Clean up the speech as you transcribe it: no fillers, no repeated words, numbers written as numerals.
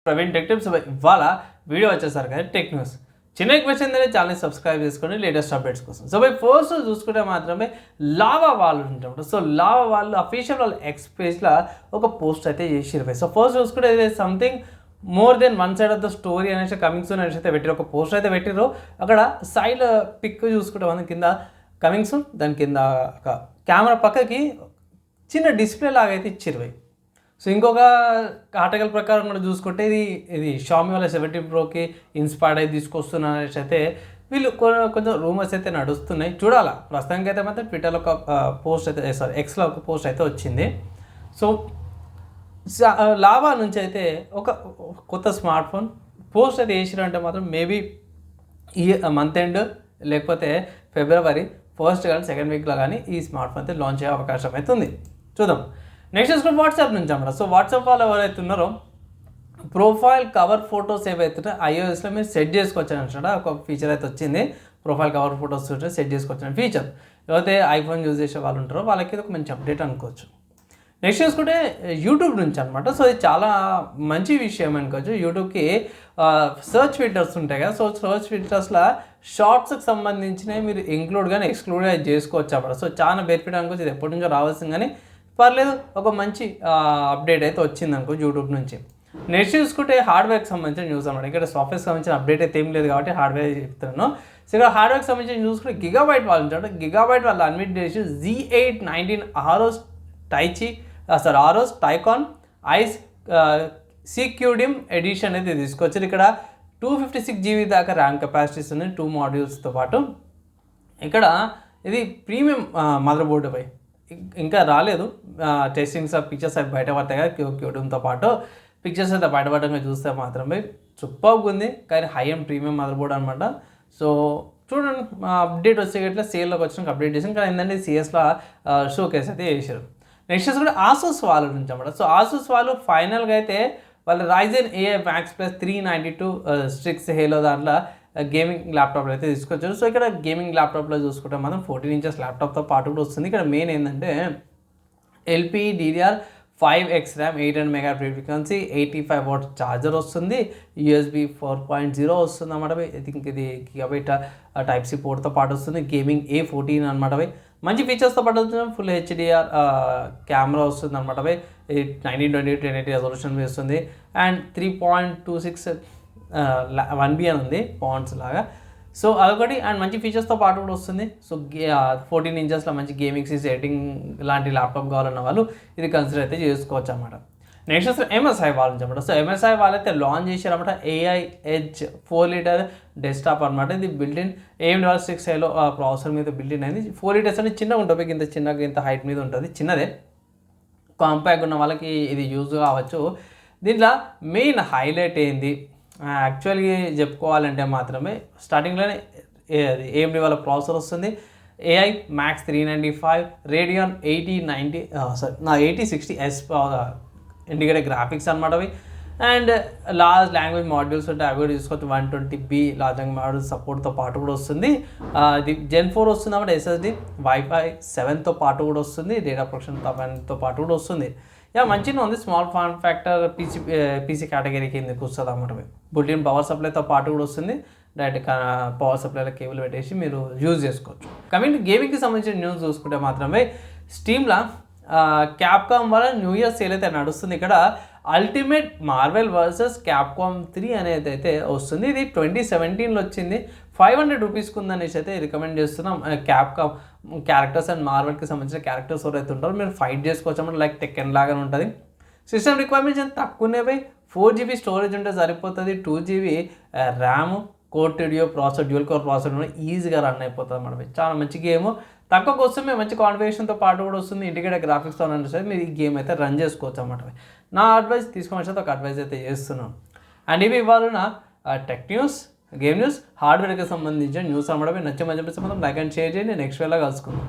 Praveen tech tips ఇవాళ video వచ్చేసరికి కదా టెక్ న్యూస్. చిన్న రిక్వెస్ట్ ఏంటంటే ఛానల్ని సబ్స్క్రైబ్ చేసుకొని లేటెస్ట్ అప్డేట్స్ కోసం. సో ఫస్ట్ చూసుకుంటే మాత్రమే లావా వాళ్ళు ఉంటారు. సో లావా వాళ్ళు అఫీషియల్ వాళ్ళ ఎక్స్ పేజ్లో ఒక పోస్ట్ అయితే చేసిరు. సో ఫస్ట్ చూసుకుంటే ఇది something more than one side of the story అనేసి కమింగ్ సూన్ అనేసి అయితే పెట్టారు. ఒక పోస్ట్ అయితే పెట్టిరు. అక్కడ సైడ్ పిక్ చూసుకుంటే మనం కింద కమింగ్ సూన్, దాని కింద ఒక కెమెరా పక్కకి చిన్న డిస్ప్లే లాగా అయితే ఇచ్చిరు. సో ఇంకొక ఆర్టికల్ ప్రకారం కూడా చూసుకుంటే ఇది షామీ వాళ్ళ 17 ప్రోకి ఇన్స్పైర్డ్ అయితే తీసుకొస్తున్నారు అనేసి అయితే వీళ్ళు కొంచెం రూమర్స్ అయితే నడుస్తున్నాయి. చూడాలా. ప్రస్తుతానికి అయితే మాత్రం ట్విట్టర్లో ఒక పోస్ట్ అయితే ఎక్స్లో ఒక పోస్ట్ అయితే వచ్చింది. సో లావా నుంచి అయితే ఒక కొత్త స్మార్ట్ ఫోన్ పోస్ట్ అయితే వేసిరంటే మాత్రం మేబీ ఈ మంత్ ఎండ్ లేకపోతే ఫిబ్రవరి 1st కానీ 2nd వీక్లో కానీ ఈ స్మార్ట్ ఫోన్ అయితే లాంచ్ అయ్యే అవకాశం అయితే ఉంది. చూద్దాం. నెక్స్ట్ చూసుకుంటే వాట్సాప్ నుంచి అన్నమాట. సో వాట్సాప్ వాళ్ళు ఎవరైతే ఉన్నారో ప్రొఫైల్ కవర్ ఫొటోస్ ఏవైతే ఐఓఎస్లో మీరు సెట్ చేసుకోవచ్చు అంటారా ఒక ఫీచర్ అయితే వచ్చింది. ప్రొఫైల్ కవర్ ఫొటోస్ సెట్ చేసుకోవచ్చు అనే ఫీచర్. ఎవరైతే ఐఫోన్ యూజ్ చేసే వాళ్ళు ఉంటారో వాళ్ళకి ఇది ఒక మంచి అప్డేట్ అనుకోవచ్చు. నెక్స్ట్ చూసుకుంటే యూట్యూబ్ నుంచి అనమాట. సో ఇది చాలా మంచి విషయం అనుకోవచ్చు. యూట్యూబ్కి సర్చ్ ఫిల్టర్స్ ఉంటాయి కదా. సో సర్చ్ ఫిల్టర్స్లో షార్ట్స్కి సంబంధించినవి మీరు ఇంక్లూడ్ కానీ ఎక్స్క్లూడ్ అయితే చేసుకోవచ్చు అన్నమాట. సో చాలా బెనిఫిట్ అనుకోవచ్చు. ఇది ఎప్పటి నుంచో రావాల్సింది కానీ పర్లేదు, ఒక మంచి అప్డేట్ అయితే వచ్చింది అనుకో యూట్యూబ్ నుంచి. నెక్స్ట్ చూసుకుంటే హార్డ్వేర్కి సంబంధించిన న్యూస్ అనమాట. ఇక్కడ సాఫ్ట్వేర్కి సంబంధించిన అప్డేట్ అయితే ఏం లేదు కాబట్టి హార్డ్వేర్ చెప్తున్నాను. సో ఇక్కడ హార్డ్వేర్కి సంబంధించిన చూసుకుంటే గిగాబైట్ వాళ్ళు ఉంటారు. గిగాబైట్ వాళ్ళు అన్మిట్ చేసి Z8-19 ఆరోస్ టైకాన్ ఐస్ సిక్యూడిమ్ ఎడిషన్ అయితే తీసుకొచ్చారు. ఇక్కడ 256 GB దాకా ర్యామ్ కెపాసిటీస్ ఉన్నాయి 2 మాడ్యూల్స్తో పాటు. ఇక్కడ ఇది ప్రీమియం మదర్ బోర్డు పై ఇంకా రాలేదు. టెస్టింగ్స్ పిక్చర్స్ అవి బయటపడతాయి కదా క్యూడమ్తో పాటు. పిక్చర్స్ అయితే బయటపడడంగా చూస్తే మాత్రమే సూపర్గా ఉంది. కానీ high and premium mother board అనమాట. సో చూడండి, అప్డేట్ వచ్చే గట్లా సేల్లోకి వచ్చినాక అప్డేట్ చేసాం. కానీ ఏంటంటే సిఎస్లో షో కేస్ అయితే చేశారు. నెక్స్ట్ కూడా ఆసూస్ వాళ్ళ నుంచి అనమాట. సో ఆసూస్ వాళ్ళు ఫైనల్గా అయితే వాళ్ళ Ryzen AI Max Plus 392 Strix Halo దాంట్లో గేమింగ్ ల్యాప్టాప్లో అయితే తీసుకొచ్చారు. సో ఇక్కడ గేమింగ్ ల్యాప్టాప్లో చూసుకుంటే మనం 14 ఇంచెస్ ల్యాప్టాప్తో పాటు కూడా వస్తుంది. ఇక్కడ మెయిన్ ఏంటంటే LPDDR5X RAM 800 mega frequency 85 what charger వస్తుంది. USB 4.0 వస్తుంది అన్నమాట. ఐ థింక్ ఇది గిగాబైట్ టైప్ సి పోర్ట్తో పాటు వస్తుంది. గేమింగ్ A14 అనమాట. మంచి ఫీచర్స్తో పాటు వస్తుంది. ఫుల్ HDR కెమెరా వస్తుంది అనమాట. 1920 1080 రెజల్యూషన్ వస్తుంది. అండ్ 3.26 1B అని ఉంది పాయింట్స్ లాగా. సో అదొకటి. అండ్ మంచి ఫీచర్స్తో పాటు కూడా వస్తుంది. సో 14 ఇంచెస్లో మంచి గేమింగ్ ఎడిటింగ్ లాంటి ల్యాప్టాప్ కావాలన్న వాళ్ళు ఇది కన్సిడర్ అయితే చేసుకోవచ్చు అన్నమాట. నెక్స్ట్ MSI వాళ్ళ నుంచి అనమాట. సో MSI వాళ్ళైతే లాంచ్ చేశారన్నమాట. AI Edge 4 లీటర్ డెస్క్టాప్ అనమాట. ఇది బిల్డిన్ AMD 6 హైలో ప్రాసెసర్ మీద బిల్డిన్ అయింది. 4 లీటర్స్ అంటే చిన్నగా ఉంటుంది. ఇంత చిన్నగా ఇంత హైట్ మీద ఉంటుంది. చిన్నదే కాంపాక్ట్ ఉన్న వాళ్ళకి ఇది యూజ్ కావచ్చు. దీంట్లో మెయిన్ హైలైట్ ఏంది యాక్చువల్గా చెప్పుకోవాలంటే మాత్రమే స్టార్టింగ్లోనే AMD వాళ్ళ ప్రాసెసర్ వస్తుంది. AI Max 395 Radeon 8060S integrated graphics అనమాట. అండ్ లార్జ్ లాంగ్వేజ్ మాడ్యూల్స్ ఉంటాయి. అవి కూడా తీసుకోవచ్చు. 120B లార్జ్ లాంగ్వేజ్ మాడ్యూల్స్ సపోర్ట్తో పాటు కూడా వస్తుంది. ఇది Gen 4 వస్తుంది అన్నమాట. SSD Wi-Fi 7తో పాటు కూడా వస్తుంది. డేటా ప్రొటెక్షన్ 7తో పాటు కూడా వస్తుంది. మంచిగా ఉంది. Small form factor PC category కిందకి వస్తుంది అన్నమాట. బుల్టిన్ పవర్ సప్లైతో పాటు కూడా వస్తుంది. డైరెక్ట్ పవర్ సప్లైలో కేబుల్ పెట్టేసి మీరు యూజ్ చేసుకోవచ్చు. కమింగ్ గేమింగ్కి సంబంధించిన న్యూస్ చూసుకుంటే మాత్రమే స్టీమ్లో క్యాప్కామ్ వల్ల న్యూ ఇయర్ సేల్ అయితే నడుస్తుంది. ఇక్కడ అల్టిమేట్ మార్వెల్ వర్సెస్ క్యాప్కామ్ 3 అనేది అయితే వస్తుంది. ఇది 2017లో వచ్చింది. 500 రూపీస్కి ఉందనేసి అయితే రికమెండ్ చేస్తున్నాం. క్యాప్కామ్ క్యారెక్టర్స్ అండ్ మార్వెల్కి సంబంధించిన క్యారెక్టర్స్ ఎవరైతే ఉంటారో మీరు ఫైట్ చేసుకోవచ్చు అన్నమాట. లైక్ టెకెన్ లాగానే ఉంటుంది. సిస్టమ్ రిక్వైర్మెంట్స్ ఎంత తక్కువనే 4GB స్టోరేజ్ ఉంటే సరిపోతుంది. 2GB ర్యామ్ కోర్ టీడియో ప్రాసెసర్ డ్యూయల్ కోర్ ప్రాసెసర్ ఈజీగా రన్ అయిపోతుంది అన్నమాట. చాలా మంచి గేమ్. తక్కువ కోసమే మంచి కాన్ఫిగరేషన్తో పాటు కూడా వస్తుంది. ఇంటిగ్రేటెడ్ గ్రాఫిక్స్తో సరే మీరు ఈ గేమ్ అయితే రన్ చేసుకోవచ్చు అన్నమాట. నా అడ్వైస్ తీసుకోవచ్చు. ఒక అడ్వైస్ అయితే చేస్తున్నాను. అండ్ ఇవి ఇవాళ టెక్ న్యూస్, గేమ్ న్యూస్, హార్డ్వేర్కి సంబంధించిన న్యూస్ అన్నమాట. నచ్చే మంచి సంబంధం లైక్ అండ్ షేర్ చేయండి. నెక్స్ట్ వేళ కలుసుకుందాం.